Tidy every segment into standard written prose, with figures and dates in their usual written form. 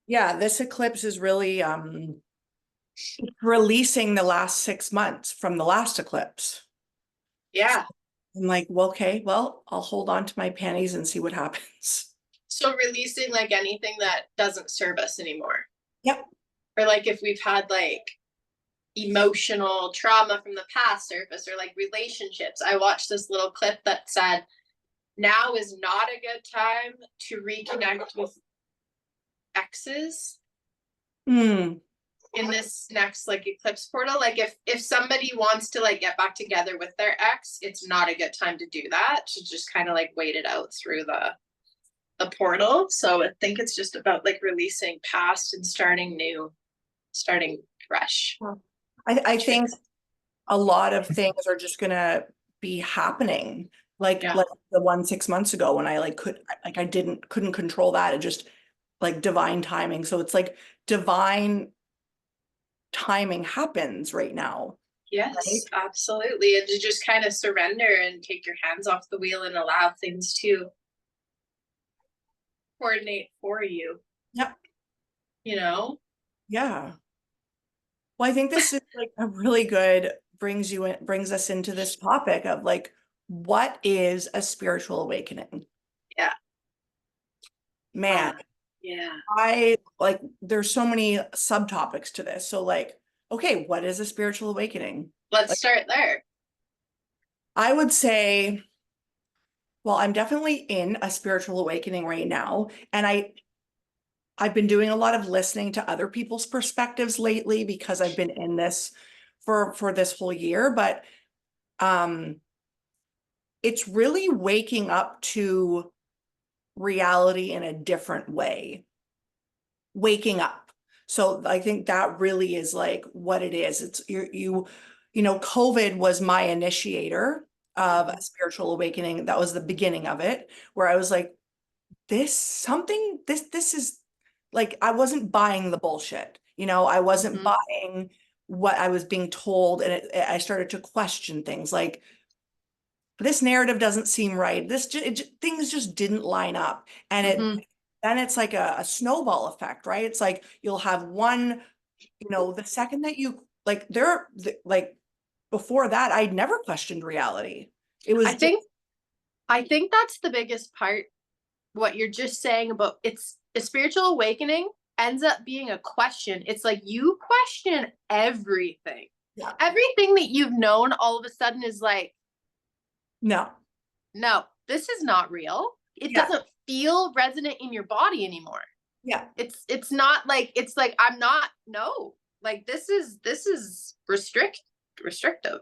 Yeah, this eclipse is really releasing the last 6 months from the last eclipse. Yeah. I'm like, well, okay, well, I'll hold on to my panties and see what happens. So releasing like anything that doesn't serve us anymore. Yep. Or like if we've had like emotional trauma from the past surface or like relationships. I watched this little clip that said, now is not a good time to reconnect with exes Hmm. in this next like eclipse portal. Like if somebody wants to like get back together with their ex, it's not a good time to do that, to just kind of like wait it out through the portal. So I think it's just about like releasing past and starting new, starting fresh. I think a lot of things are just gonna be happening. Yeah. Like the one 6 months ago when I like I couldn't control that. It just like divine timing. So it's like divine timing happens right now, Yes, right? absolutely. And to just kind of surrender and take your hands off the wheel and allow things to coordinate for you, Yep. you know? Yeah. Well, I think this is like a really good brings us into this topic of like, what is a spiritual awakening? Yeah. Man, Yeah. I like there's so many subtopics to this. So like, okay, what is a spiritual awakening? Let's Like start there. I would say, well, I'm definitely in a spiritual awakening right now, and I've been doing a lot of listening to other people's perspectives lately because I've been in this for this whole year, but um it's really waking up to reality in a different way. Waking up. So I think that really is like what it is. It's COVID was my initiator of a spiritual awakening. That was the beginning of it, where I was like, this is like I wasn't buying the bullshit. I wasn't Mm-hmm. buying what I was being told, and I started to question things like this narrative doesn't seem right. Things just didn't line up, and Mm-hmm. then it's like a snowball effect, right? It's like you'll have one, the second that you like like before that, I'd never questioned reality. It I was just think I think that's the biggest part. What you're just saying about it's a spiritual awakening ends up being a question. It's like you question everything. yeah, Everything that you've known all of a sudden is like, no, no, this is not real. It yeah, doesn't feel resonant in your body anymore. yeah, It's not like it's like I'm not no. Like this is restrictive.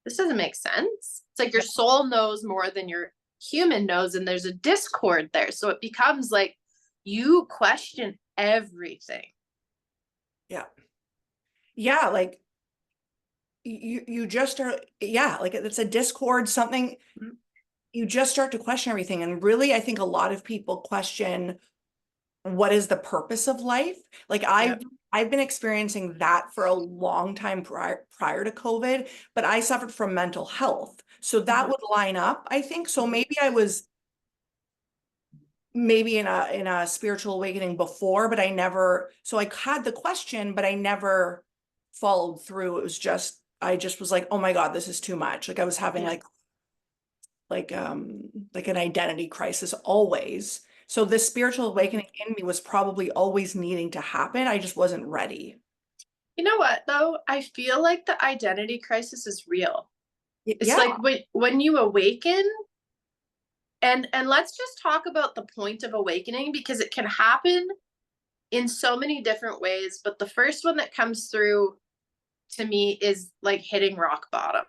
This doesn't make sense. It's like your soul knows more than your human knows, and there's a discord there. So it becomes like you question everything. yeah, yeah. Like you just are, yeah. Like it's a discord, something you just start to question everything, and really, I think a lot of people question what is the purpose of life? Like Yep. I've been experiencing that for a long time prior to COVID, but I suffered from mental health. So that Mm-hmm. would line up, I think. So maybe I was maybe in a spiritual awakening before, but I never so I had the question, but I never followed through. It was just I just was like, oh my God, this is too much. Like I was having Yeah. like an identity crisis always. So this spiritual awakening in me was probably always needing to happen. I just wasn't ready. You know what though? I feel like the identity crisis is real. It's Yeah. like when you awaken, and let's just talk about the point of awakening because it can happen in so many different ways, but the first one that comes through to me is like hitting rock bottom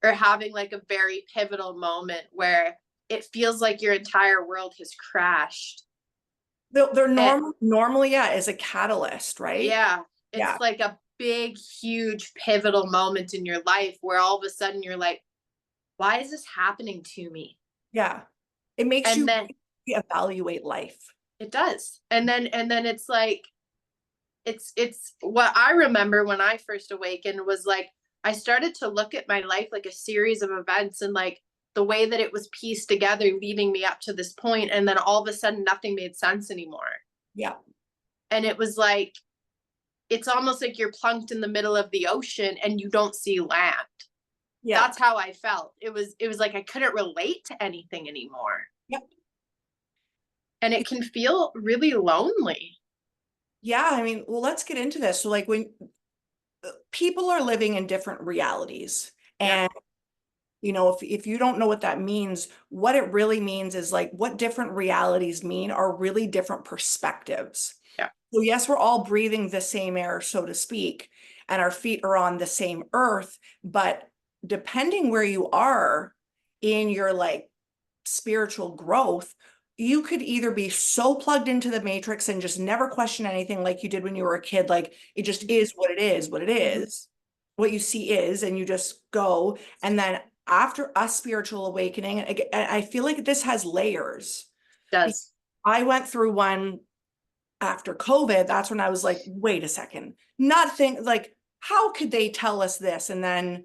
or having like a very pivotal moment where it feels like your entire world has crashed. They're And normally, yeah, is a catalyst, right? yeah, Yeah. it's like a big, huge, pivotal moment in your life where all of a sudden you're like, why is this happening to me? Yeah. It makes And you then evaluate life. it does. And then it's like, it's what I remember when I first awakened was like I started to look at my life like a series of events and like the way that it was pieced together leading me up to this point, and then all of a sudden nothing made sense anymore. Yeah. And it was like, it's almost like you're plunked in the middle of the ocean and you don't see land. Yeah. That's how I felt. It was like I couldn't relate to anything anymore. Yep. And it can feel really lonely. Yeah. I mean, well, let's get into this. So like when people are living in different realities, Yeah. and if you don't know what that means, what it really means is like what different realities mean are really different perspectives. Yeah. So yes, we're all breathing the same air, so to speak, and our feet are on the same earth, but depending where you are in your like spiritual growth, you could either be so plugged into the matrix and just never question anything like you did when you were a kid, like it just is what it is, what it is, what you see is, and you just go. And then after a spiritual awakening, and I feel like this has layers. Does. I went through one after COVID. That's when I was like, wait a second, nothing, like, how could they tell us this? And then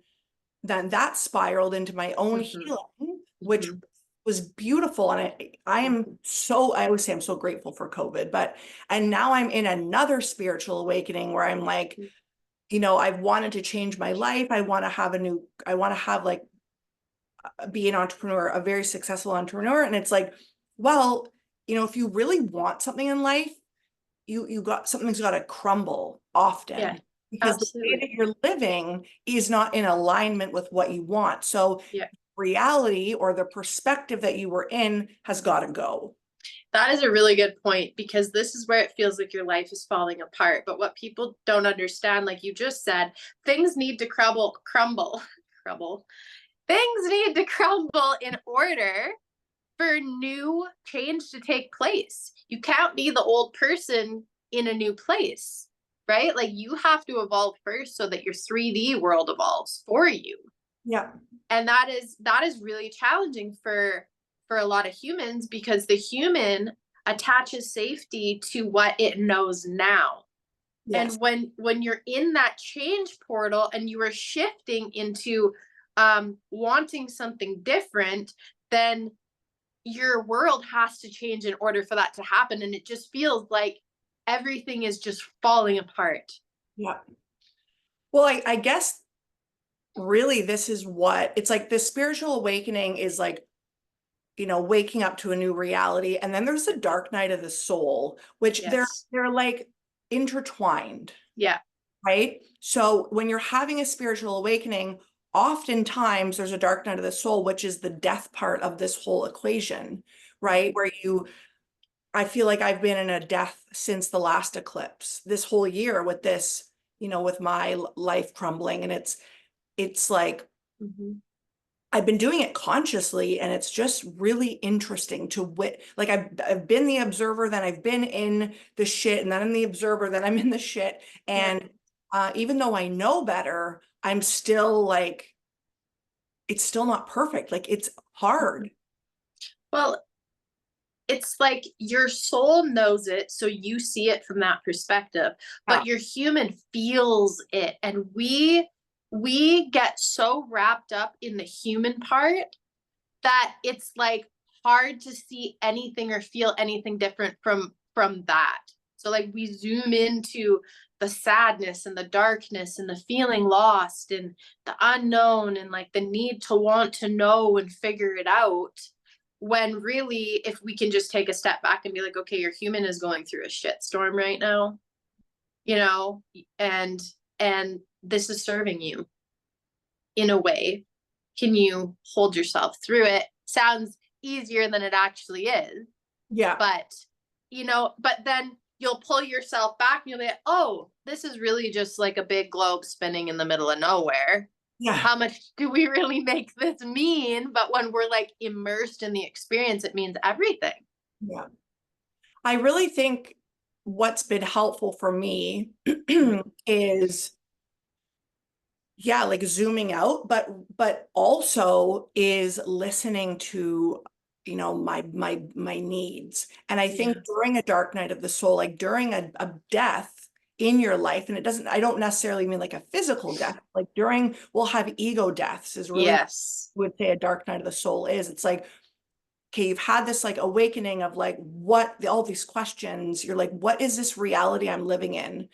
that spiraled into my own Mm-hmm. healing, which Mm-hmm. was beautiful. And I always say I'm so grateful for COVID, and now I'm in another spiritual awakening where I'm like, I've wanted to change my life. I want to have like, be an entrepreneur, a very successful entrepreneur. And it's like, well, if you really want something in life, something's got to crumble Yeah, often, because the way absolutely. that you're living is not in alignment with what you want. So Yeah. reality or the perspective that you were in has got to go. That is a really good point, because this is where it feels like your life is falling apart. But what people don't understand, like you just said, things need to crumble. Things need to crumble in order for new change to take place. You can't be the old person in a new place, right? Like you have to evolve first so that your 3D world evolves for you. Yeah. And that is really challenging for a lot of humans, because the human attaches safety to what it knows now. Yes. And when you're in that change portal and you are shifting into wanting something different, then your world has to change in order for that to happen. And it just feels like everything is just falling apart. Yeah. Well, I guess really this is what it's like. The spiritual awakening is like, waking up to a new reality. And then there's the dark night of the soul, which Yes. they're like intertwined, Yeah. right? So when you're having a spiritual awakening, oftentimes there's a dark night of the soul, which is the death part of this whole equation, right? Where I feel like I've been in a death since the last eclipse this whole year with this, with my life crumbling. And it's like, Mm-hmm. I've been doing it consciously, and it's just really interesting to like I've been the observer, then I've been in the shit, and then I'm the observer, then I'm in the shit. Yeah. And even though I know better, I'm still like, it's still not perfect. Like it's hard. Well, it's like your soul knows it, so you see it from that perspective, Yeah. but your human feels it. And we get so wrapped up in the human part that it's like hard to see anything or feel anything different from that. So like we zoom into the sadness and the darkness and the feeling lost and the unknown and like the need to want to know and figure it out, when really if we can just take a step back and be like, okay, your human is going through a shit storm right now, you know, and and this is serving you in a way. Can you hold yourself through it? Sounds easier than it actually is. Yeah. But, but then you'll pull yourself back and you'll be like, oh, this is really just like a big globe spinning in the middle of nowhere. Yeah. How much do we really make this mean? But when we're like immersed in the experience, it means everything. Yeah. I really think what's been helpful for me is, yeah, like zooming out, but also is listening to, my needs. And I think Yeah. during a dark night of the soul, like during a death in your life, and I don't necessarily mean like a physical death, like we'll have ego deaths is really, Yes. would say a dark night of the soul is. It's like, okay, you've had this like awakening of like all these questions. You're like, what is this reality I'm living in?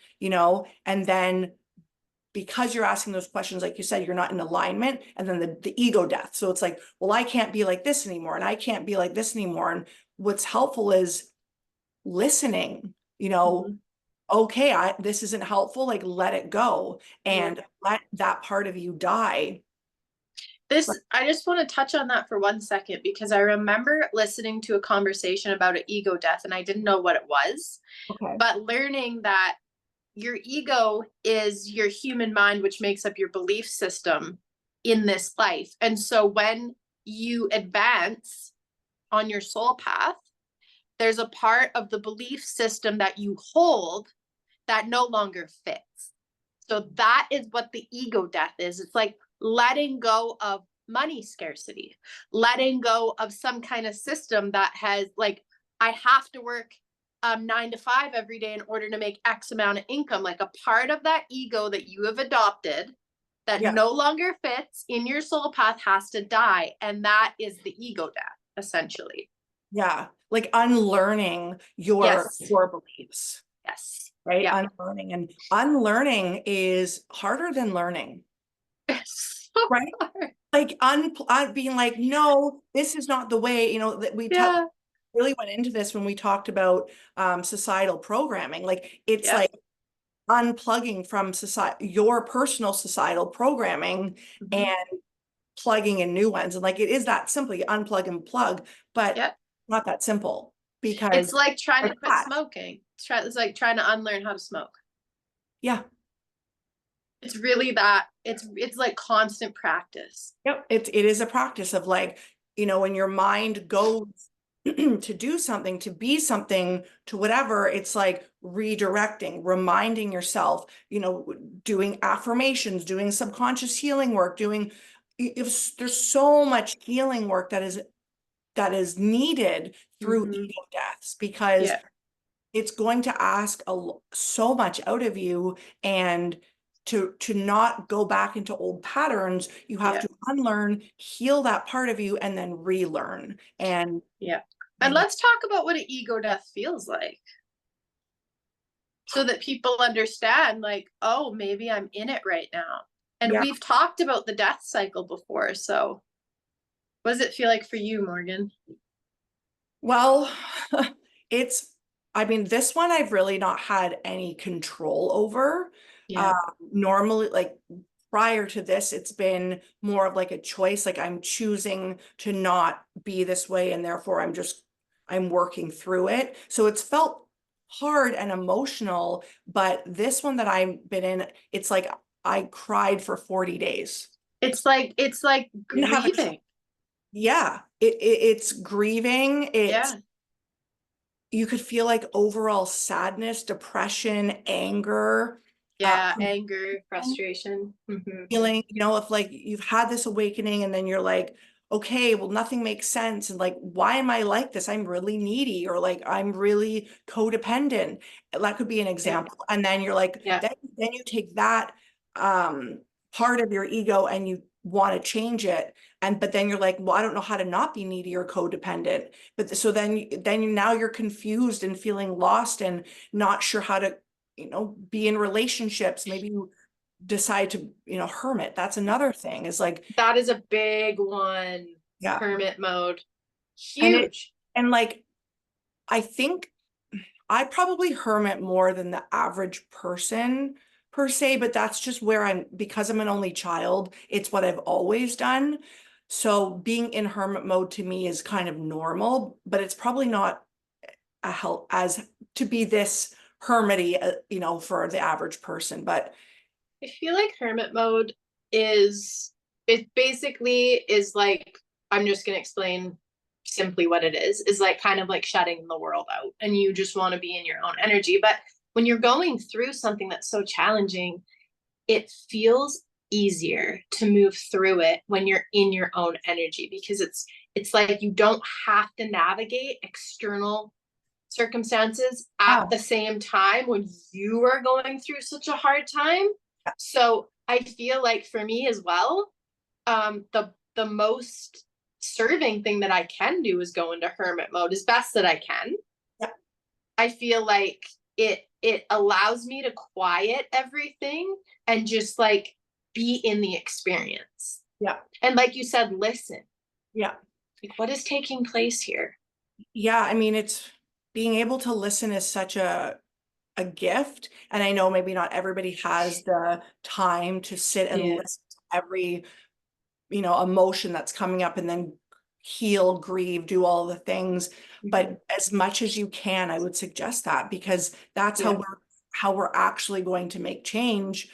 And then because you're asking those questions, like you said, you're not in alignment, and then the ego death. So it's like, well, I can't be like this anymore, and I can't be like this anymore. And what's helpful is listening, Mhm. okay, this isn't helpful, like let it go Yeah. and let that part of you die. I just want to touch on that for 1 second because I remember listening to a conversation about an ego death and I didn't know what it was, Okay. but learning that your ego is your human mind, which makes up your belief system in this life. And so when you advance on your soul path, there's a part of the belief system that you hold that no longer fits. So that is what the ego death is. It's like letting go of money scarcity, letting go of some kind of system that has like, I have to work 9 to 5 every day in order to make X amount of income. Like a part of that ego that you have adopted that Yeah. no longer fits in your soul path has to die. And that is the ego death, essentially. Yeah. Like unlearning your Yes. core beliefs, Yes. right? Yeah. Unlearning, and unlearning is harder than learning, It's so right? hard. Like being like, no, this is not the way, that Yeah. really went into this when we talked about societal programming. Like it's Yeah. like unplugging from your personal societal programming and Mhm. plugging in new ones. And like it is that simply unplug and plug, but Yeah. not that simple It's because like trying we're to quit attached. smoking. It's like trying to unlearn how to smoke. Yeah. It's really that. It's like constant practice. Yep. It is a practice of like, when your mind goes to do something, to be something, to whatever, it's like redirecting, reminding yourself, doing affirmations, doing subconscious healing work, if there's so much healing work that is needed through Hmm. ego deaths, because Yeah. it's going to ask so much out of you, and to not go back into old patterns, you have Yeah. to unlearn, heal that part of you, and then relearn. Yeah. And And let's talk about what an ego death feels like so that people understand, like, oh, maybe I'm in it right now. And yeah, we've talked about the death cycle before. So what does it feel like for you, Morgan? well, it's, I mean, this one I've really not had any control over. Yeah. Normally, like prior to this, it's been more of like a choice. Like I'm choosing to not be this way, and therefore I'm working through it. So it's felt hard and emotional, but this one that I've been in, it's like I cried for 40 days. It's like Didn't have a choice. grieving. Yeah, it's grieving. It's Yeah. You could feel like overall sadness, depression, anger, Yeah. Anger, confusion, frustration. Hmm. feeling, if like you've had this awakening and then you're like, okay, well, nothing makes sense. And like, why am I like this? I'm really needy, or like I'm really codependent. That could be an Yeah. example. And then you're like, Yeah. then you take that um part of your ego and you want to change it. But then you're like, well, I don't know how to not be needy or codependent. But so now you're confused and feeling lost and not sure how to, be in relationships. Maybe you decide to, hermit. That's another thing, is like, That is a big one. yeah. Hermit mode. And it, Huge. and like, I think I probably hermit more than the average person per se, but that's just because I'm an only child, it's what I've always done. So being in hermit mode to me is kind of normal, but it's probably not a help as to be this hermity, for the average person. But I feel like hermit mode is it basically is like I'm just gonna explain simply what it is like kind of like shutting the world out and you just want to be in your own energy. But when you're going through something that's so challenging, it feels easier to move through it when you're in your own energy because it's like you don't have to navigate external circumstances at oh, the same time when you are going through such a hard time. So I feel like for me as well, the most serving thing that I can do is go into hermit mode as best that I can. Yeah. I feel like it allows me to quiet everything and just like be in the experience. Yeah. And like you said, listen. Yeah. Like, what is taking place here? Yeah. I mean, it's being able to listen is such a gift. And I know maybe not everybody has the time to sit and Yeah. listen to every, emotion that's coming up and then heal, grieve, do all the things. But as much as you can, I would suggest that, because that's Yeah. how we're actually going to make change.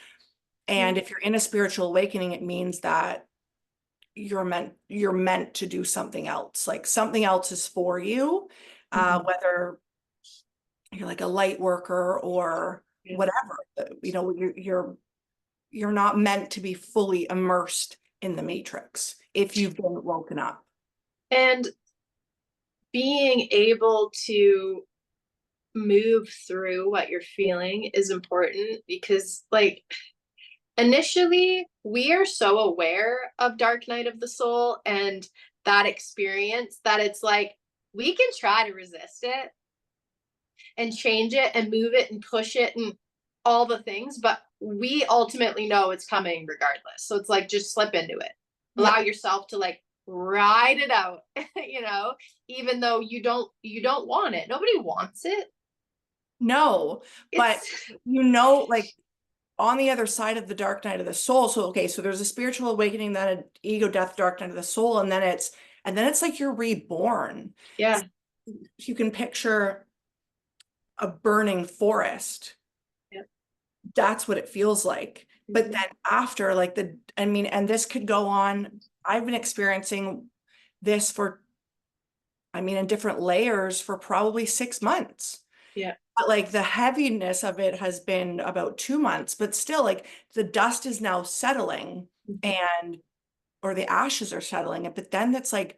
And if you're in a spiritual awakening, it means that you're meant to do something else. Like something else is for you, whether you're like a light worker or Yeah. whatever. You're not meant to be fully immersed in the matrix if you've been woken up. And being able to move through what you're feeling is important because, like, initially, we are so aware of Dark Night of the Soul and that experience that it's like we can try to resist it and change it and move it and push it and all the things, but we ultimately know it's coming regardless. So it's like just slip into it. Yeah. Allow yourself to like ride it out, even though you don't want it. Nobody wants it. No, but It's like on the other side of the dark night of the soul. So, okay, so there's a spiritual awakening, then an ego death, dark night of the soul, and then it's like you're reborn. yeah. You can picture a burning forest. Yeah. That's what it feels like. But then after, like and this could go on. I've been experiencing this in different layers for probably 6 months. Yeah. But like the heaviness of it has been about 2 months, but still like the dust is now settling and or the ashes are settling, but then it's like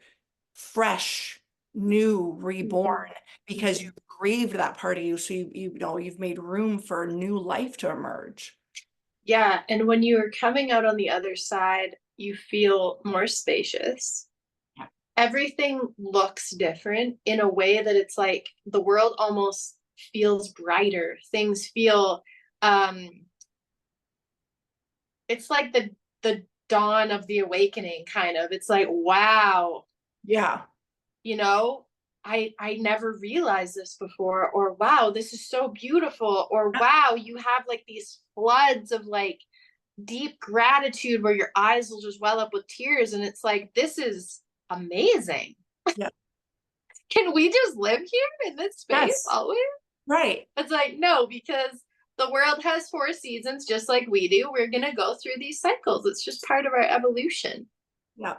fresh, new, reborn because you've grieved that part of you. So you've made room for new life to emerge. Yeah. And when you are coming out on the other side, you feel more spacious. Yeah. Everything looks different in a way that it's like the world almost feels brighter. Things feel um it's like the dawn of the awakening kind of. It's like, wow, Yeah. you know, I never realized this before, or wow, this is so beautiful, or wow, you have like these floods of like deep gratitude where your eyes will just well up with tears, and it's like, this is amazing. Yeah. Can we just live here in this space Yes. always? Right. It's like, no, because the world has 4 seasons just like we do. We're going to go through these cycles. It's just part of our evolution. Yeah.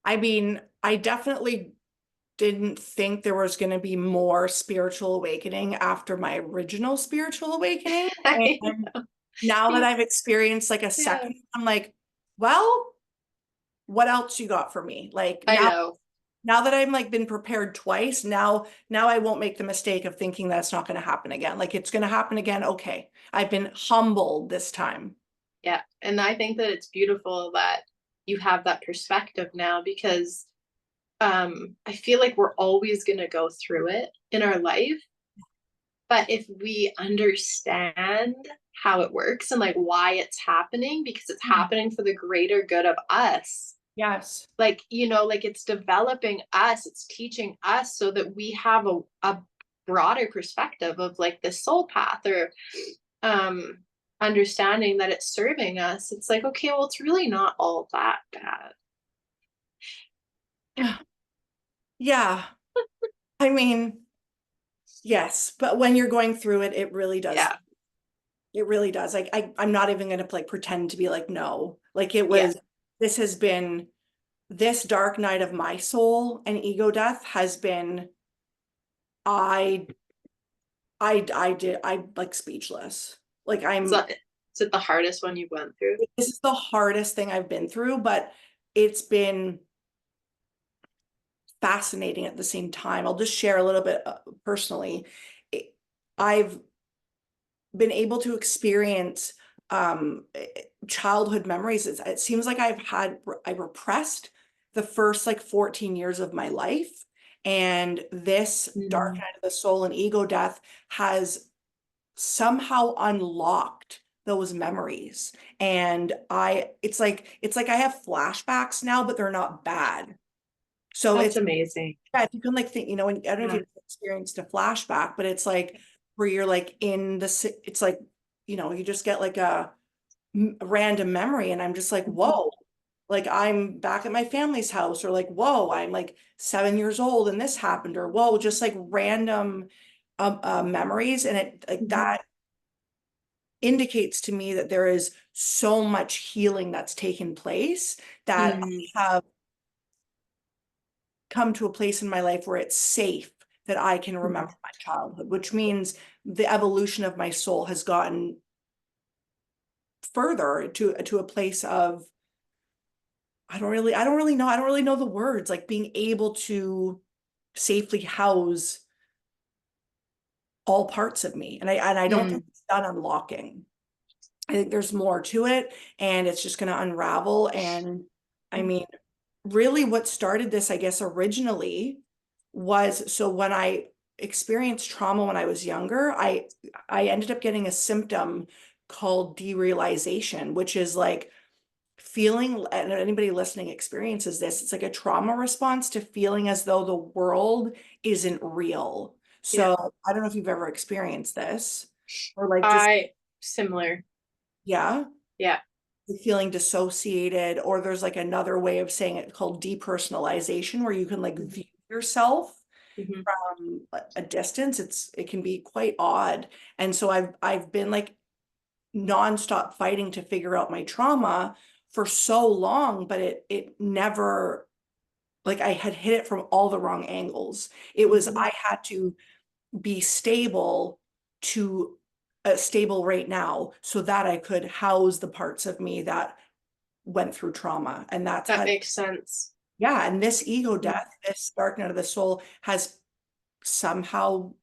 I definitely didn't think there was going to be more spiritual awakening after my original spiritual awakening. And now that I've experienced like a Yeah, second, I'm like, well, what else you got for me? Like I now, know. now that I'm like been prepared twice, now I won't make the mistake of thinking that it's not going to happen again. Like it's going to happen again. Okay. I've been humbled this time. Yeah. And I think that it's beautiful that you have that perspective now because I feel like we're always going to go through it in our life. But if we understand how it works and like why it's happening, because it's happening for the greater good of us, Yes. like, like it's developing us, it's teaching us so that we have a broader perspective of like the soul path or um understanding that it's serving us. It's like, okay, well, it's really not all that bad. Yeah. I mean, yes, but when you're going through it, it really does. Yeah. It really does. Like I'm not even going to like pretend to be like, no, like Yeah. this has been this dark night of my soul and ego death has been, I, I like speechless. Like So is it the hardest one you went through? this is the hardest thing I've been through, but it's been fascinating at the same time. I'll just share a little bit personally. I've been able to experience childhood memories. It seems like I repressed the first like 14 years of my life. And this dark Mm. night of the soul and ego death has somehow unlocked those memories. And it's like I have flashbacks now, but they're not bad. So That's it's, amazing. yeah, if you can like think, and I don't know if Yeah. you've experienced a flashback, but it's like where you're like in it's like, you just get like a random memory, and I'm just like, Mhm. whoa, like I'm back at my family's house, or like, whoa, I'm like 7 years old and this happened, or whoa, just like random memories. And it like Mhm. that indicates to me that there is so much healing that's taken place, that Mm. I have come to a place in my life where it's safe that I can remember my childhood, which means the evolution of my soul has gotten further to a place of I don't really know the words, like being able to safely house all parts of me. And I don't think Mm. it's done unlocking. I think there's more to it, and it's just going to unravel. And I mean, really what started this, I guess, originally was, so when I experienced trauma when I was younger, I ended up getting a symptom called derealization, which is like feeling, and anybody listening experiences this, it's like a trauma response to feeling as though the world isn't real. Yeah. So I don't know if you've ever experienced this, or like just, I Similar. yeah, Yeah. feeling dissociated, or there's like another way of saying it called depersonalization, where you can like Mhm. view yourself Mhm. from a distance. It can be quite odd. And so I've been like nonstop fighting to figure out my trauma for so long, but it never, like I had hit it from all the wrong angles. It was, Mhm. I had to be stable to stable right now so that I could house the parts of me that went through trauma. And that's That had, makes sense. yeah, and this ego Mhm. death, this dark night of the soul has somehow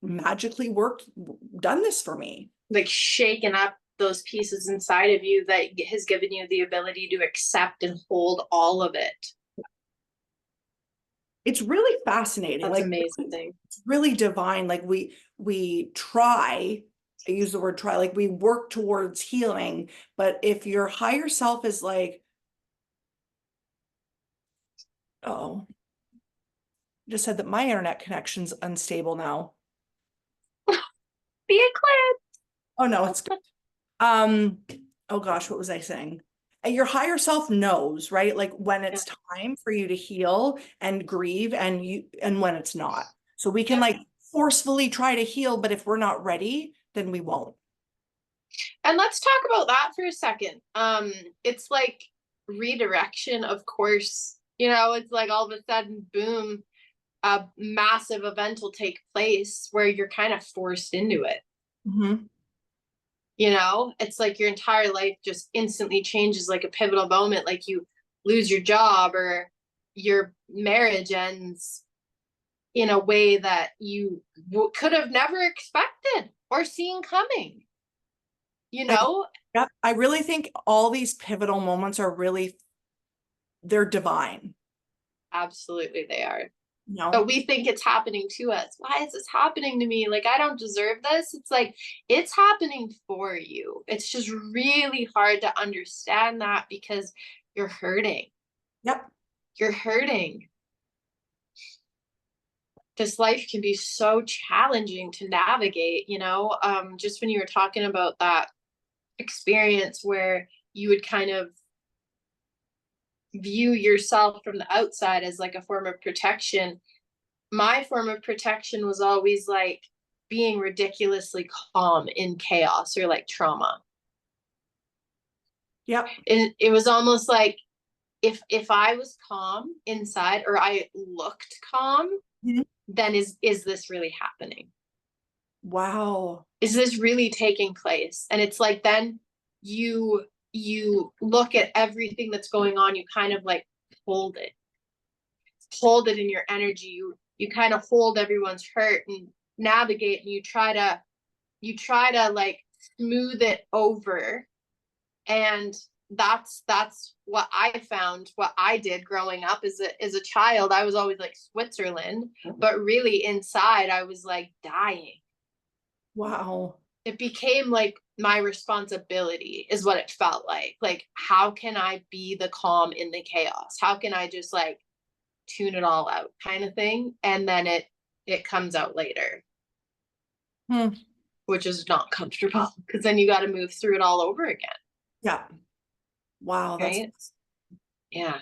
magically done this for me. Like shaking up those pieces inside of you that has given you the ability to accept and hold all of it. It's really fascinating. That's Like amazing. it's really divine. Like we try, I use the word try, like we work towards healing, but if your higher self is like, oh, just said that my internet connection's unstable now. Be a clip. Oh no, it's good. Um, oh gosh, what was I saying? Your higher self knows, right? Like when Yeah. it's time for you to heal and grieve, and when it's not. So we can Yep. like forcefully try to heal, but if we're not ready, then we won't. And let's talk about that for a second. It's like redirection, of course. It's like all of a sudden, boom, a massive event will take place where you're kind of forced into it. Mhm. It's like your entire life just instantly changes, like a pivotal moment, like you lose your job or your marriage ends in a way that you could have never expected or seen coming, you I, know? yeah, I really think all these pivotal moments are really, they're divine, Absolutely, they are. you know? But we think it's happening to us. Why is this happening to me? Like, I don't deserve this. It's like, it's happening for you. It's just really hard to understand that because you're hurting. Yep. You're hurting. This life can be so challenging to navigate, just when you were talking about that experience where you would kind of view yourself from the outside as like a form of protection. My form of protection was always like being ridiculously calm in chaos or like trauma. Yep. And it was almost like if I was calm inside or I looked calm, Mhm. then is this really happening? Wow. Is this really taking place? And it's like then you look at everything that's going on, you kind of like hold it hold it in your energy. You kind of hold everyone's hurt and navigate, and you try to like smooth it over. And that's what I found. What I did growing up as a child, I was always like Switzerland, but really inside I was like dying. Wow. It became like my responsibility is what it felt like how can I be the calm in the chaos, how can I just like tune it all out kind of thing, and then it comes out later, Hmm. which is not comfortable because then you got to move through it all over again, Yeah. Wow. right? Yeah.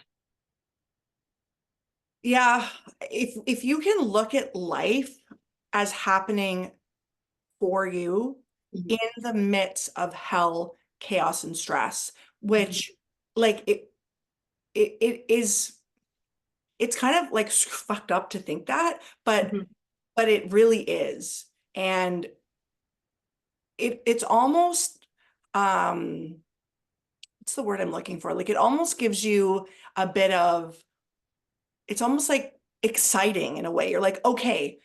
Yeah. If you can look at life as happening for you Mhm. in the midst of hell, chaos, and stress, Mhm. which like it is, it's kind of like fucked up to think that, Mhm. but it really is. And it's almost what's the word I'm looking for? Like it almost gives you a bit of, it's almost like exciting in a way. You're like, okay,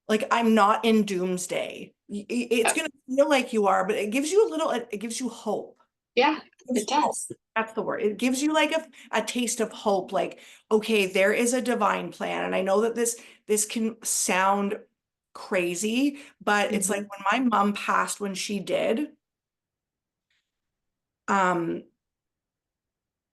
like I'm not in doomsday. It's Yeah. gonna feel like you are, but it gives you a little, it gives you hope. Yeah, It gives it you hope. does. That's the word. It gives you like a taste of hope, like, okay, there is a divine plan. And I know that this can sound crazy, but it's like Mhm. when my mom passed when she did, um,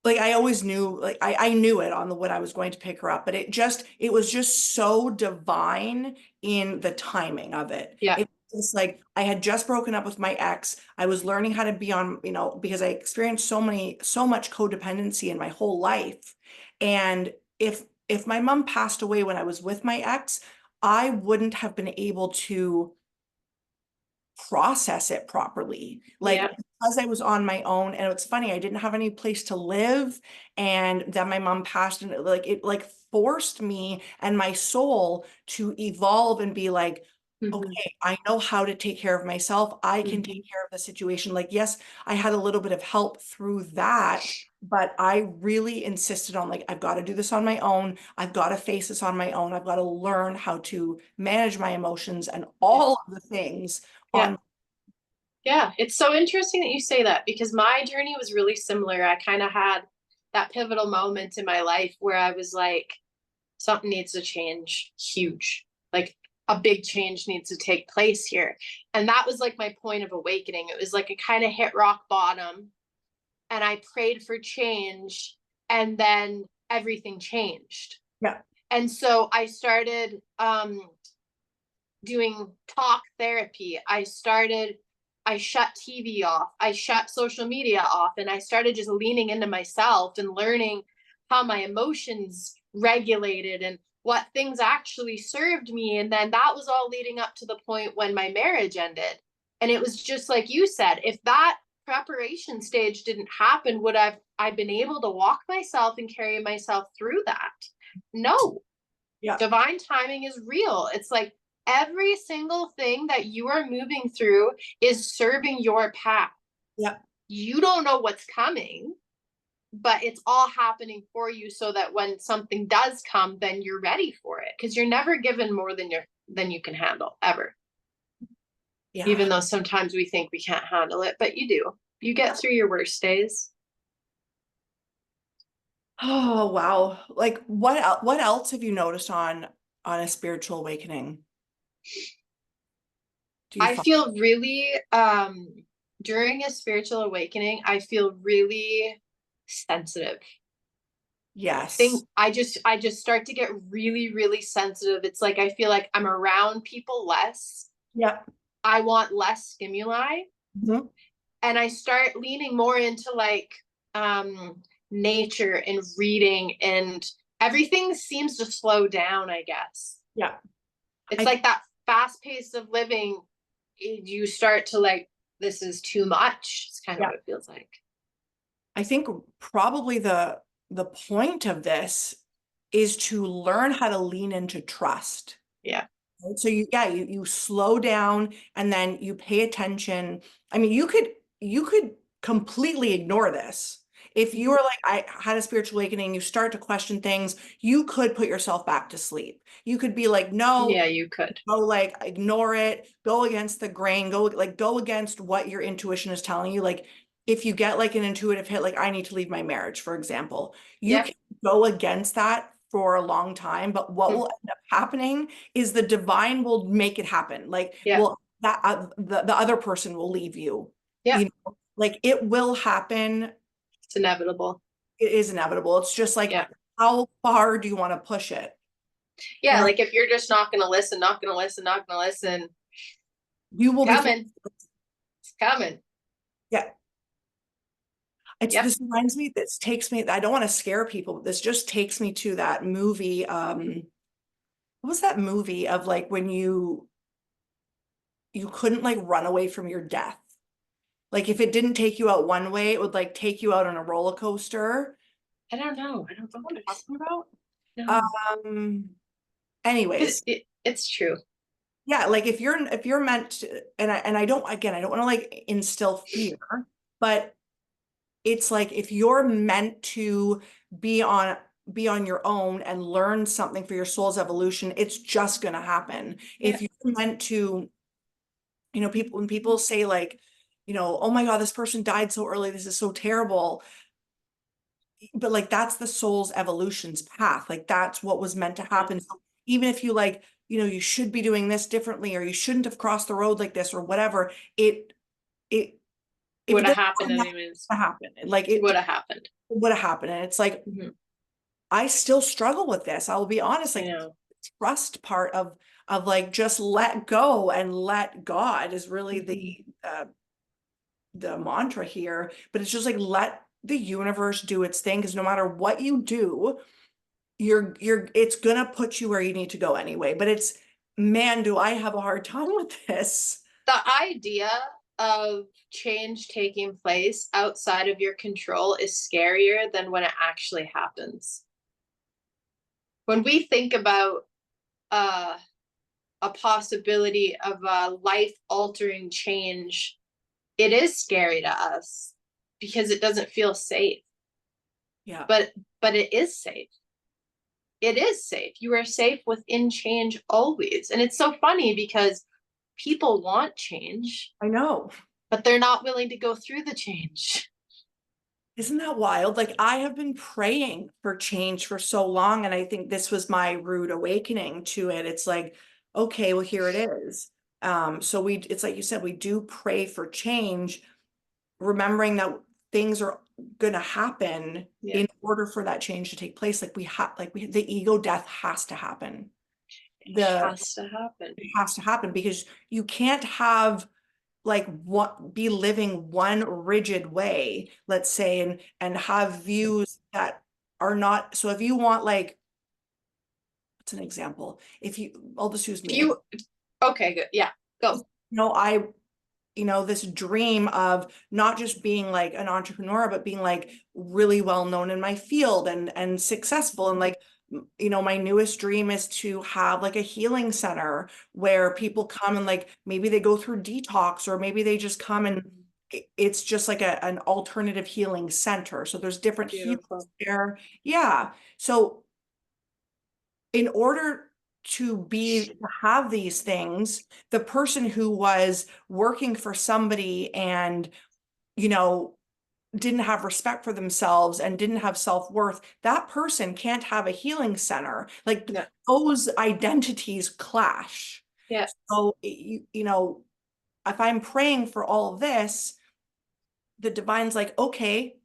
like I always knew, like I knew it on the when I was going to pick her up, but it was just so divine in the timing of it. Yeah. It was like I had just broken up with my ex. I was learning how to be on, because I experienced so much codependency in my whole life. And if my mom passed away when I was with my ex, I wouldn't have been able to process it properly. Like Yeah. because I was on my own, and it's funny, I didn't have any place to live, and then my mom passed, and it like forced me and my soul to evolve and be like, Mhm. okay, I know how to take care of myself. I can Mhm. take care of the situation. Like, yes, I had a little bit of help through that, but I really insisted on like, I've got to do this on my own. I've got to face this on my own. I've got to learn how to manage my emotions and Yeah. all of the things Yeah. on. Yeah, it's so interesting that you say that because my journey was really similar. I kind of had that pivotal moment in my life where I was like, something needs to change huge. Like a big change needs to take place here. And that was like my point of awakening. It was like it kind of hit rock bottom and I prayed for change and then everything changed. Yeah. And so I started doing talk therapy. I shut TV off. I shut social media off and I started just leaning into myself and learning how my emotions regulated and what things actually served me. And then that was all leading up to the point when my marriage ended. And it was just like you said, if that preparation stage didn't happen, would I been able to walk myself and carry myself through that? No, Yeah. divine timing is real. It's like every single thing that you are moving through is serving your path. Yeah. You don't know what's coming, but it's all happening for you so that when something does come, then you're ready for it because you're never given more than you can handle ever. Yeah. Even though sometimes we think we can't handle it, but you do. You get through your worst days. Oh, wow. Like what else have you noticed on a spiritual awakening? Do you I find? feel really during a spiritual awakening, I feel really sensitive. Yes. I just start to get really sensitive. It's like I feel like I'm around people less. Yeah. I want less stimuli Mhm. and I start leaning more into like nature and reading and everything seems to slow down, I guess. Yeah. It's I like that fast pace of living, you start to like this is too much. It's kind of yeah. what it feels like. I think probably the point of this is to learn how to lean into trust. Yeah. Right? So you slow down and then you pay attention. I mean, you could completely ignore this. If you were like, I had a spiritual awakening, you start to question things, you could put yourself back to sleep. You could be like, no, Yeah, you could. go like ignore it, go against the grain, go against what your intuition is telling you. Like if you get like an intuitive hit, like I need to leave my marriage, for example, you Yeah. can go against that for a long time, but what will end up happening is the divine will make it happen. Like, Yeah. well, that the other person will leave you. Yeah. You know, like it will happen. It's inevitable. It is inevitable. It's just like, Yeah. how far do you want to push it? Yeah. Where Like if you're just not gonna listen, not gonna listen, not gonna listen, you will be, coming. It's coming. yeah. Yep. This reminds me, this takes me, I don't want to scare people, but this just takes me to that movie. What was that movie of like when you couldn't like run away from your death? Like if it didn't take you out one way, it would like take you out on a roller coaster. I don't know. I don't know what What I'm talking about? No. Um, anyways, It's true. yeah, like if you're meant to, and I don't, again, I don't want to like instill fear, but it's like if you're meant to be on be on your own and learn something for your soul's evolution, it's just going to happen. Yeah. If you're meant to, people when people say like, oh my God, this person died so early, this is so terrible. But like that's the soul's evolution's path. Like that's what was meant to happen. So even if you like, you should be doing this differently, or you shouldn't have crossed the road like this or whatever, it if it Would have doesn't happened have anyways. to happen, like it Would have happened. would have happened. And it's like, Mm-hmm. I still struggle with this. I'll be honest, I like know. the trust part of like just let go and let God is really Mm-hmm. the mantra here. But it's just like let the universe do its thing, because no matter what you do, it's gonna put you where you need to go anyway. But it's, man, do I have a hard time with this. The idea of change taking place outside of your control is scarier than when it actually happens. When we think about uh, a possibility of a life altering change, it is scary to us because it doesn't feel safe. Yeah, But it is safe. It is safe. You are safe within change always. And it's so funny because people want change, I know. but they're not willing to go through the change. Isn't that wild? Like I have been praying for change for so long, and I think this was my rude awakening to it. It's like, okay, well, here it is. So it's like you said, we do pray for change, remembering that things are gonna happen Yeah. in order for that change to take place. Like the ego death has to happen. It has to happen. It has to happen, because you can't have like what be living one rigid way, let's say, and have views that are not. So if you want, like, what's an example? I'll just use me. Okay, good. Yeah, go. I this dream of not just being like an entrepreneur, but being like really well known in my field and successful. And like, my newest dream is to have like a healing center where people come and like maybe they go through detox, or maybe they just come and it's just like an alternative healing center. So there's different healers Beautiful. there. Yeah. So in order to have these things, the person who was working for somebody and, you know, didn't have respect for themselves and didn't have self-worth, that person can't have a healing center. Like Yeah. those identities clash. Yeah. So, if I'm praying for all of this, the divine's like, okay,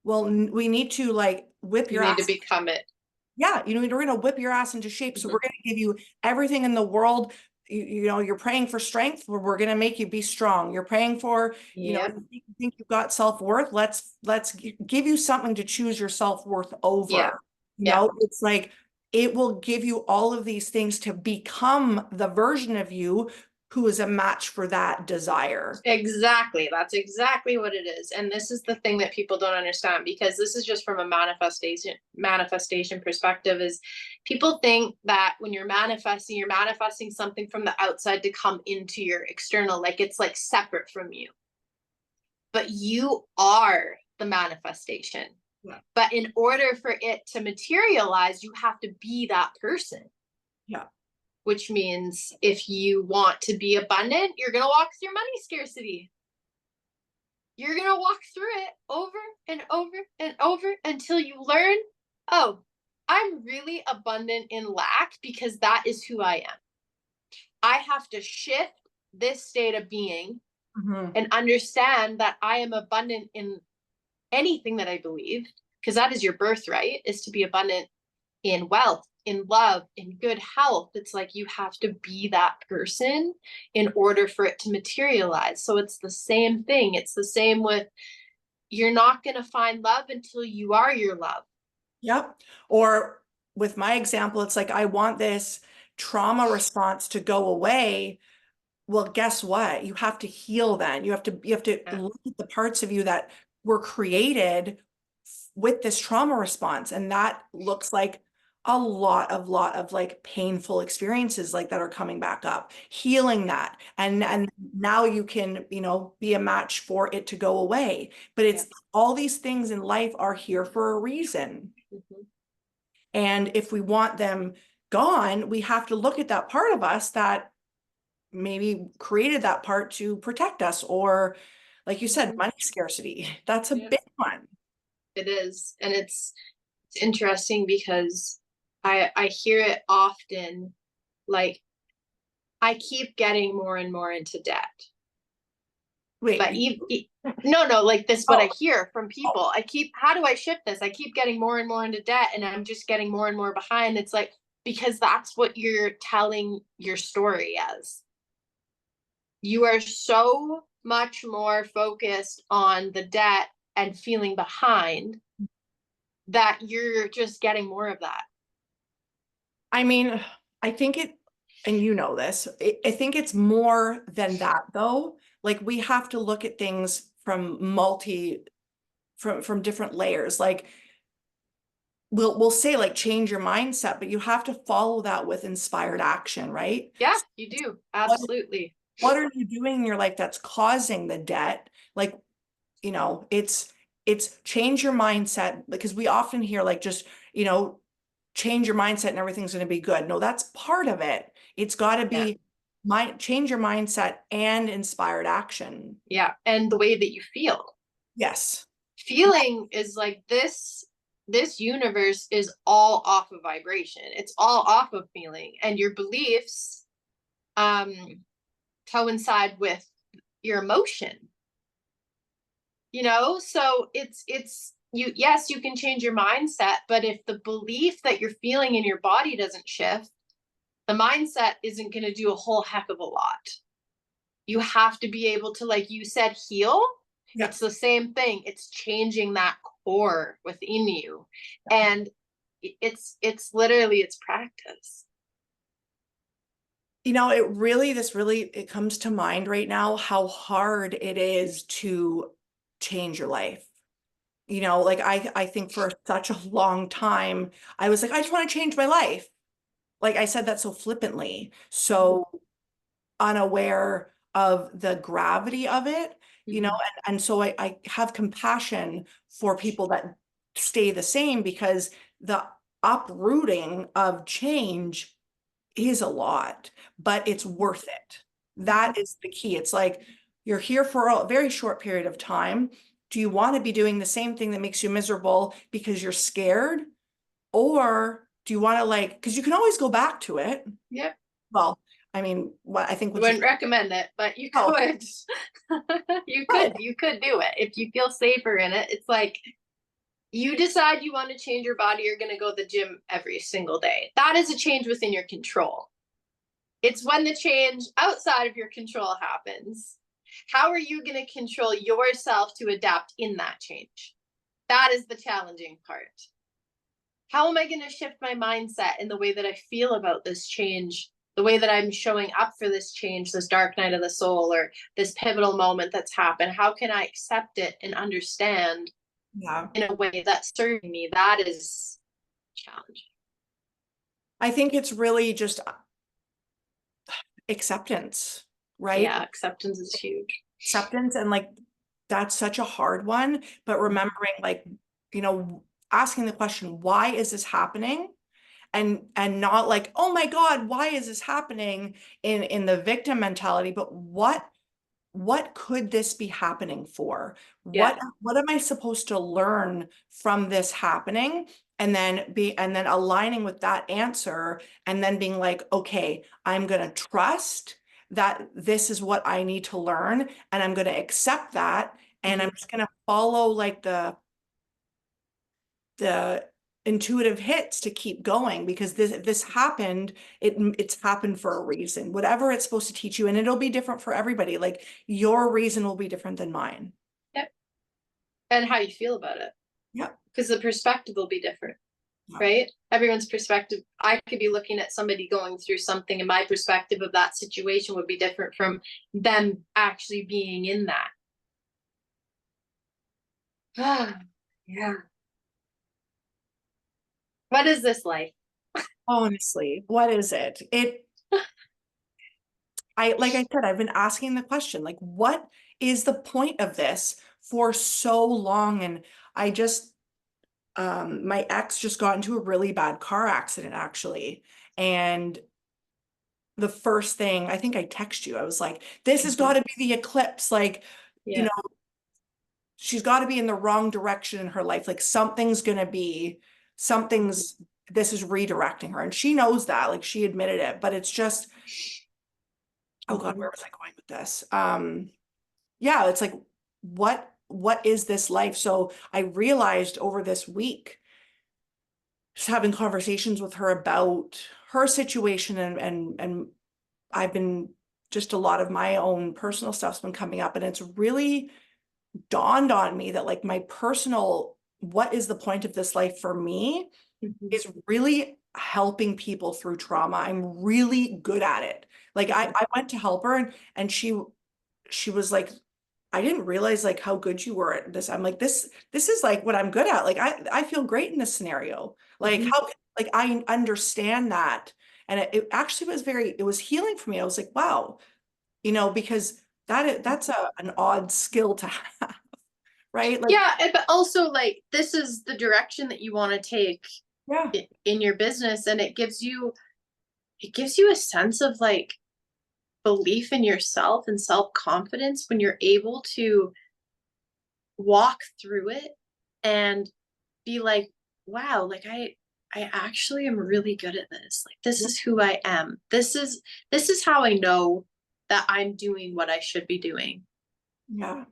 well, we need to like whip You your need to ass. become it. Yeah, we're gonna whip your ass into shape. So Mhm. we're gonna give you everything in the world. You're praying for strength. We're gonna make you be strong. You're praying for, Yep. you think you've got self-worth. Let's give you something to choose your self-worth Yeah. over. Yeah. It's like it will give you all of these things to become the version of you who is a match for that desire. Exactly. That's exactly what it is. And this is the thing that people don't understand, because this is just from a manifestation perspective, is people think that when you're manifesting something from the outside to come into your external, like it's like separate from you. But you are the manifestation. Yeah. But in order for it to materialize, you have to be that person. Yeah. Which means if you want to be abundant, you're going to walk through money scarcity. you're going to walk through it over and over and over until you learn, oh, I'm really abundant in lack because that is who I am. I have to shift this state of being Mhm. and understand that I am abundant in anything that I believe, because that is your birthright, is to be abundant in wealth, in love, in good health. It's like you have to be that person in order for it to materialize. So it's the same thing. It's the same with, you're not going to find love until you are your love. Yep. Or with my example, it's like, I want this trauma response to go away. Well, guess what? You have to heal then. You have to Yeah. look at the parts of you that were created with this trauma response. And that looks like a lot of like painful experiences like that are coming back up, healing that. And now you can, be a match for it to go away. But Yeah. it's all these things in life are here for a reason. Mhm. And if we want them gone, we have to look at that part of us that maybe created that part to protect us, or like you said, Mhm. money scarcity. That's a Yeah. big one. It is. And it's interesting because I hear it often, like, I keep getting more and more into debt. Wait, But no, no, like this, what I oh, hear from oh, people, how do I shift this? I keep getting more and more into debt and I'm just getting more and more behind. It's like, because that's what you're telling your story as. You are so much more focused on the debt and feeling behind that you're just getting more of that. I mean, I think it, and you know this, I think it's more than that though. Like we have to look at things from different layers. Like we'll say like change your mindset, but you have to follow that with inspired action, right? Yeah, you do. What Absolutely. what are you doing in your life that's causing the debt? Like, it's change your mindset, because we often hear like just, change your mindset and everything's going to be good. No, that's part of it. It's got to Yeah. be change your mindset and inspired action. Yeah. And the way that you feel. Yes. Feeling is like this universe is all off of vibration. It's all off of feeling, and your beliefs um coincide with your emotion, so it's you, yes, you can change your mindset, but if the belief that you're feeling in your body doesn't shift, the mindset isn't going to do a whole heck of a lot. You have to be able to, like you said, heal. Yeah. It's the same thing. It's changing that core within you. And it's literally, it's practice. It comes to mind right now how hard it is to change your life. Like I think for such a long time, I was like, I just want to change my life. Like I said that so flippantly, so unaware of the gravity of it, Mhm. and so I have compassion for people that stay the same, because the uprooting of change is a lot, but it's worth it. That is the key. It's like you're here for a very short period of time. Do you want to be doing the same thing that makes you miserable because you're scared? Or do you want to, like, because you can always go back to it. Yep. Well, I mean, what I think I what you, wouldn't recommend it, but you oh, could. You good. could do it if you feel safer in it. It's like, you decide you want to change your body, you're going to go to the gym every single day. That is a change within your control. It's when the change outside of your control happens. How are you going to control yourself to adapt in that change? That is the challenging part. How am I going to shift my mindset in the way that I feel about this change, the way that I'm showing up for this change, this dark night of the soul, or this pivotal moment that's happened? How can I accept it and understand Yeah. in a way that's serving me? That is challenging. I think it's really just acceptance, right? Yeah, acceptance is huge. Acceptance, and like that's such a hard one, but remembering, like, you know, asking the question, why is this happening? And not like, oh my God, why is this happening, in the victim mentality, but what could this be happening for? Yeah. What am I supposed to learn from this happening? And then aligning with that answer and then being like, okay, I'm going to trust that this is what I need to learn and I'm going to accept that and I'm Mhm. just going to follow like the intuitive hits to keep going because this happened, it's happened for a reason, whatever it's supposed to teach you, and it'll be different for everybody. Like your reason will be different than mine. Yep. And how you feel about it, Yeah, because the perspective will be different, yeah, right? Everyone's perspective. I could be looking at somebody going through something, and my perspective of that situation would be different from them actually being in that. Yeah. What is this life? honestly, what is it? Like I said, I've been asking the question, like, what is the point of this for so long? And I just my ex just got into a really bad car accident actually. And the first thing, I think I text you, I was like, this has got Mhm. to be the eclipse. Like, you Yeah. know, she's got to be in the wrong direction in her life. Like something's, this is redirecting her. And she knows that, like she admitted it, but it's just, oh God, Mhm. where was I going with this? Yeah, it's like, what is this life? So I realized over this week, just having conversations with her about her situation and I've been just a lot of my own personal stuff's been coming up and it's really dawned on me that like my personal what is the point of this life for me Mhm. is really helping people through trauma. I'm really good at it. Like Mhm. I went to help her and she was like, I didn't realize like how good you were at this. I'm like, this is like what I'm good at. Like I feel great in this scenario. Like Mhm. how like I understand that. And it actually was it was healing for me. I was like, wow, because that's an odd skill to have, right? Like, Yeah, but also like this is the direction that you want to take yeah, in your business, and it gives you a sense of like belief in yourself and self-confidence when you're able to walk through it and be like, wow, like I actually am really good at this. Like this yeah, is who I am. This is how I know that I'm doing what I should be doing. yeah.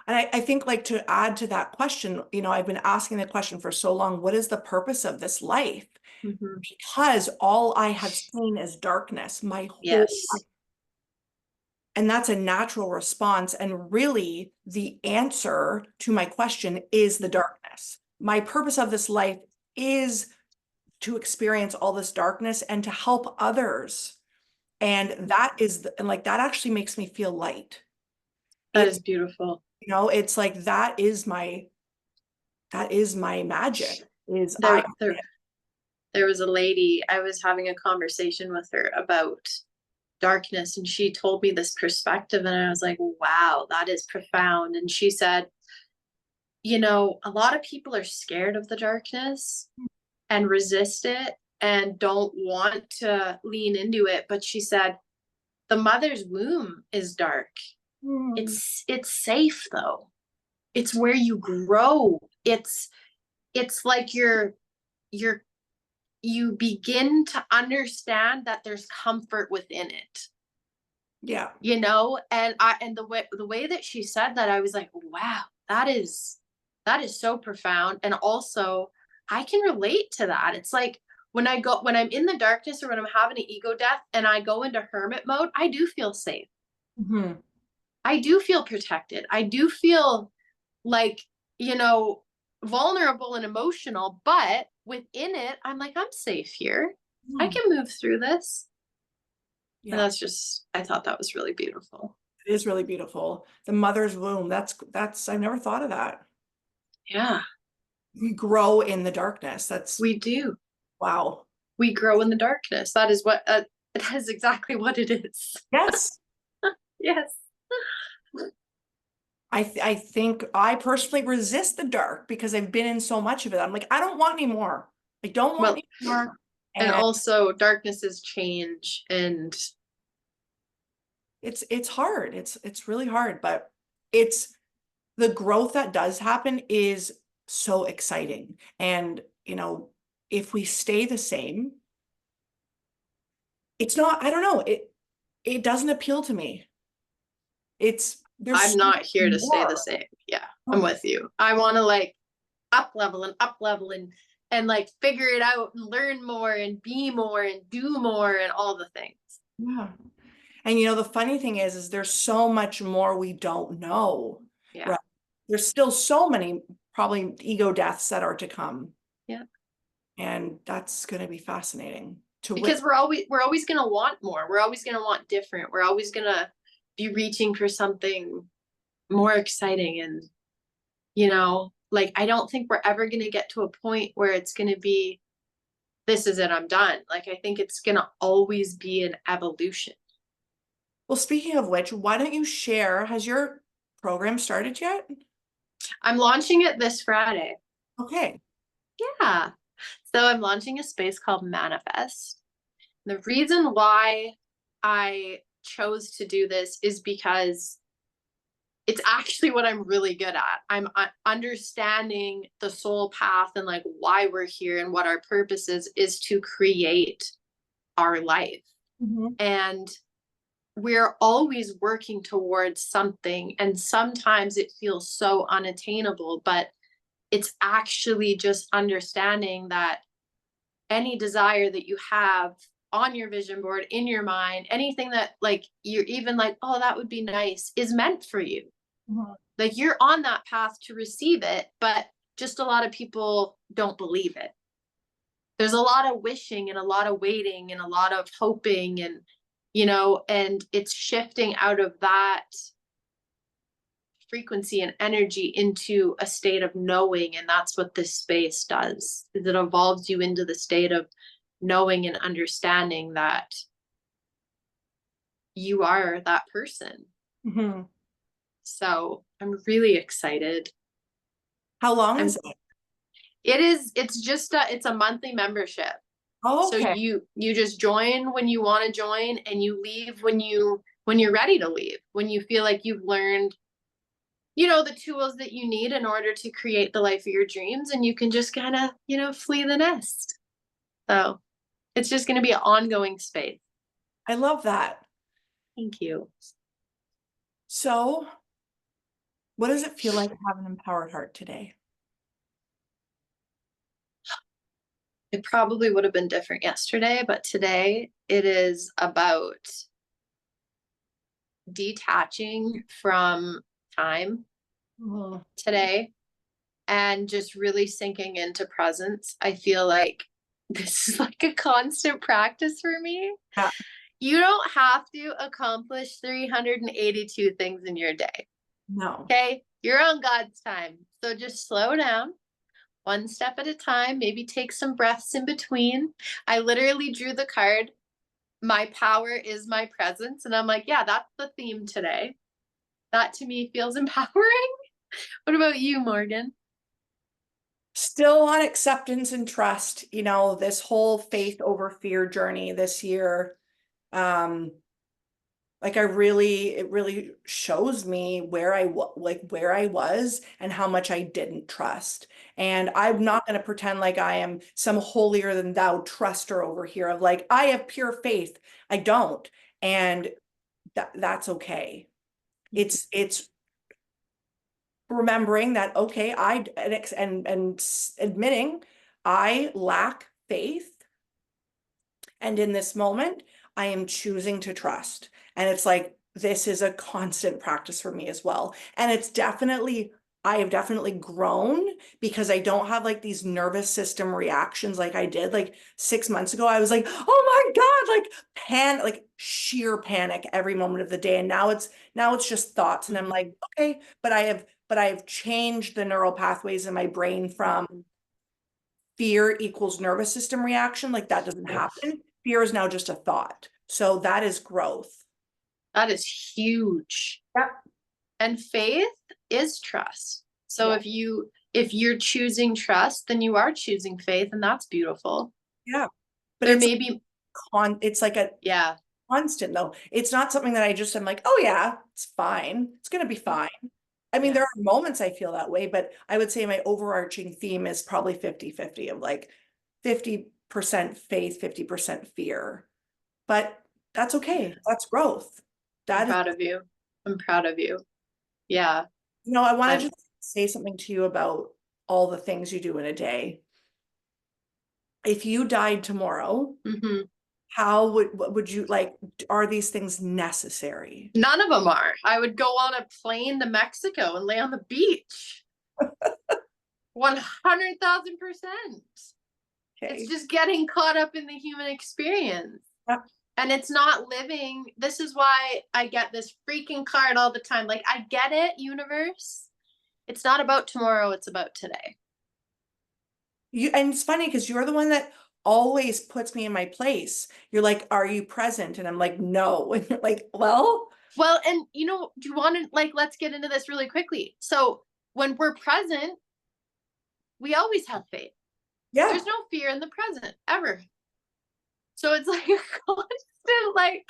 And I think like to add to that question, I've been asking the question for so long, what is the purpose of this life? Mhm. Because all I have seen is darkness my whole life. Yes. And that's a natural response. And really, the answer to my question is the darkness. My purpose of this life is to experience all this darkness and to help others. And and like that actually makes me feel light. That It's, is beautiful. it's like that is my magic is I. There was a lady, I was having a conversation with her about darkness, and she told me this perspective, and I was like, wow, that is profound. And she said, a lot of people are scared of the darkness and resist it and don't want to lean into it. But she said, the mother's womb is dark. Hmm. It's safe though. It's where you grow. It's like you're you begin to understand that there's comfort within it, Yeah. and the way that she said that, I was like, wow, that is so profound. And also I can relate to that. It's like when I'm in the darkness or when I'm having an ego death and I go into hermit mode, I do feel safe. Mhm. I do feel protected. I do feel like, you know, vulnerable and emotional, but within it, I'm like, I'm safe here. I Hmm. can move through this. And Yeah. I thought that was really beautiful. It is really beautiful. The mother's womb. That's I've never thought of that. Yeah, We grow in the darkness. That's we do. wow. We grow in the darkness. That is exactly what it is. Yes. Yes. I think I personally resist the dark because I've been in so much of it. I'm like, I don't want any more. I don't want Well, any more. and And also darkness is change, and it's hard. It's really hard, but it's the growth that does happen is so exciting. And, if we stay the same, it's not, I don't know, it doesn't appeal to me. There's I'm so not much here to stay the more. same. Yeah, I'm Oh, with you. I want to like up level and like figure it out and learn more and be more and do more and all the things. yeah. And the funny thing is there's so much more we don't know, Yeah. right? There's still so many probably ego deaths that are to come. Yeah. And that's going to be fascinating to Because witness. we're always going to want more. We're always going to want different. We're always going to be reaching for something more exciting and like I don't think we're ever going to get to a point where it's going to be this is it, I'm done. Like I think it's going to always be an evolution. Well, speaking of which, why don't you share, has your program started yet? I'm launching it this Friday. Okay. Yeah. So I'm launching a space called Manifest. The reason why I chose to do this is because it's actually what I'm really good at. I'm understanding the soul path and like why we're here and what our purpose is to create our life. Mhm. And we're always working towards something. And sometimes it feels so unattainable, but it's actually just understanding that any desire that you have on your vision board, in your mind, anything that like you're even like, oh, that would be nice, is meant for you. Mhm. Like you're on that path to receive it, but just a lot of people don't believe it. There's a lot of wishing and a lot of waiting and a lot of hoping and it's shifting out of that frequency and energy into a state of knowing. And that's what this space does, is it evolves you into the state of knowing and understanding that you are that person. Mhm. So I'm really excited. How long I'm is it? it's a monthly membership. Oh, So okay. you just join when you want to join and you leave when you're ready to leave, when you feel like you've learned the tools that you need in order to create the life of your dreams, and you can just kind of flee the nest. So it's just going to be an ongoing space. I love that. Thank you. So, what does it feel like to have an empowered heart today? It probably would have been different yesterday, but today it is about detaching from time Mhm. today and just really sinking into presence. I feel like this is like a constant practice for me. Yeah. You don't have to accomplish 382 things in your day. No. Okay? You're on God's time. So just slow down one step at a time, maybe take some breaths in between. I literally drew the card, my power is my presence. And I'm like, yeah, that's the theme today. That to me feels empowering. What about you, Morgan? Still on acceptance and trust, this whole faith over fear journey this year. Um, like it really shows me where where I was and how much I didn't trust. And I'm not going to pretend like I am some holier than thou truster over here of like, I have pure faith. I don't. And that's okay. It's remembering that, okay, and admitting I lack faith. And in this moment, I am choosing to trust. And it's like, this is a constant practice for me as well. And I have definitely grown because I don't have like these nervous system reactions like I did like 6 months ago. I was like, oh my God, like sheer panic every moment of the day. And now it's just thoughts. And I'm like, okay, but I have changed the neural pathways in my brain from fear equals nervous system reaction. Like that doesn't happen. Fear is now just a thought. So that is growth. That is huge. Yeah. And faith is trust. So Yeah. if you're choosing trust, then you are choosing faith, and that's beautiful. Yeah. But There may be it's like a yeah. constant though. It's not something that I just am like, oh yeah, it's fine. It's gonna be fine. I mean, Yeah. there are moments I feel that way, but I would say my overarching theme is probably 50-50 of like 50% faith, 50% fear. But that's okay. That's growth. I'm That is, proud of you. I'm proud of you. Yeah. I want to I'm just say something to you about all the things you do in a day. If you died tomorrow, mhm. how what would you like, are these things necessary? None of them are. I would go on a plane to Mexico and lay on the beach. 100,000%. It's Okay. just getting caught up in the human experience. Yeah. And it's not living. This is why I get this freaking card all the time. Like, I get it, universe. It's not about tomorrow, it's about today. And it's funny because you're the one that always puts me in my place. You're like, are you present? And I'm like, no. And you're like, well, Well, and do you want to, like, let's get into this really quickly. So, when we're present, we always have faith. yeah. There's no fear in the present, ever. So, it's like a constant, like,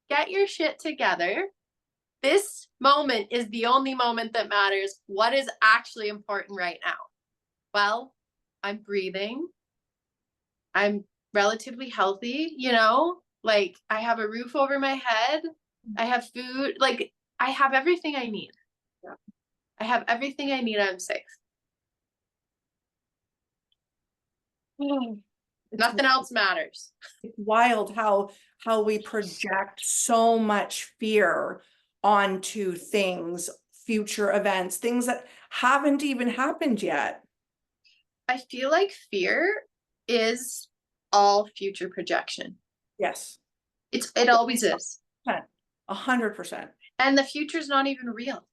get your shit together. This moment is the only moment that matters. What is actually important right now? Well, I'm breathing. I'm relatively healthy, like I have a roof over my head. I have food. Like, I have everything I need. Yeah. I have everything I need. I'm safe. It's Nothing else matters. wild how we project so much fear onto things, future events, things that haven't even happened yet. I feel like fear is all future projection. Yes. It always is. 100%. And the future's not even real.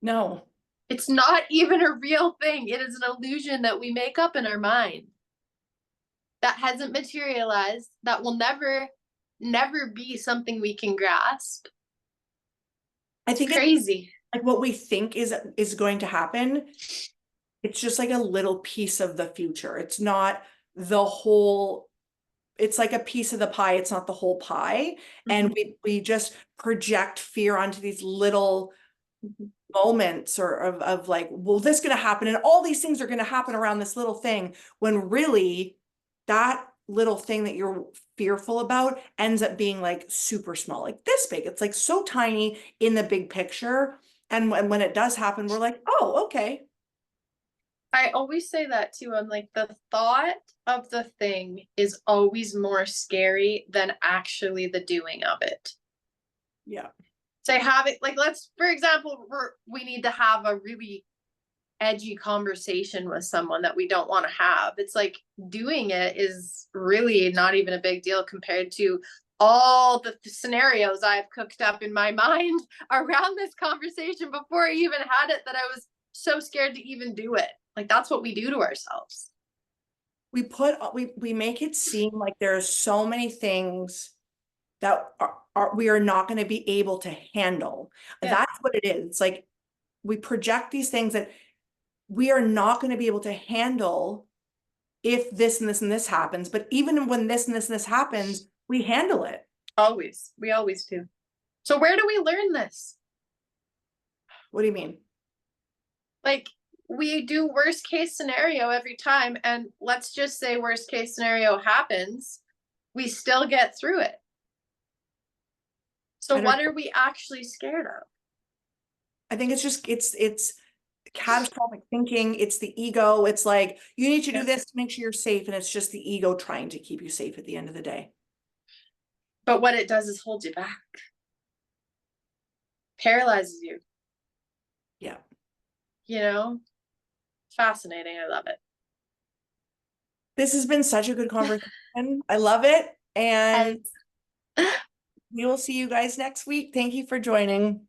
No. It's not even a real thing. It is an illusion that we make up in our mind that hasn't materialized, that will never be something we can grasp. I It's think it's crazy. like what we think is going to happen. It's just like a little piece of the future. It's not the whole, it's like a piece of the pie. It's not the whole pie. And Mhm. we just project fear onto these little moments or of like, well, this is going to happen and all these things are going to happen around this little thing, when really that little thing that you're fearful about ends up being like super small, like this big. It's like so tiny in the big picture. And when it does happen, we're like, oh, okay. I always say that too. I'm like, the thought of the thing is always more scary than actually the doing of it. Yeah. So having, like, let's, for example, we need to have a really edgy conversation with someone that we don't want to have. It's like, doing it is really not even a big deal compared to all the scenarios I've cooked up in my mind around this conversation before I even had it, that I was so scared to even do it. Like, that's what we do to ourselves. We make it seem like there's so many things that we are not going to be able to handle. Yeah. That's what it is. It's like we project these things that we are not going to be able to handle if this and this and this happens. But even when this and this and this happens, we handle it. Always. We always do. So where do we learn this? What do you mean? Like, we do worst case scenario every time, and let's just say worst case scenario happens, we still get through it. So what are we actually scared of? I think it's just it's catastrophic thinking. It's the ego. It's like, you need to do this to make sure you're safe, and it's just the ego trying to keep you safe at the end of the day. But what it does is hold you back, paralyzes you. Yeah. Fascinating. I love it. This has been such a good conversation. I love it. And we will see you guys next week. Thank you for joining.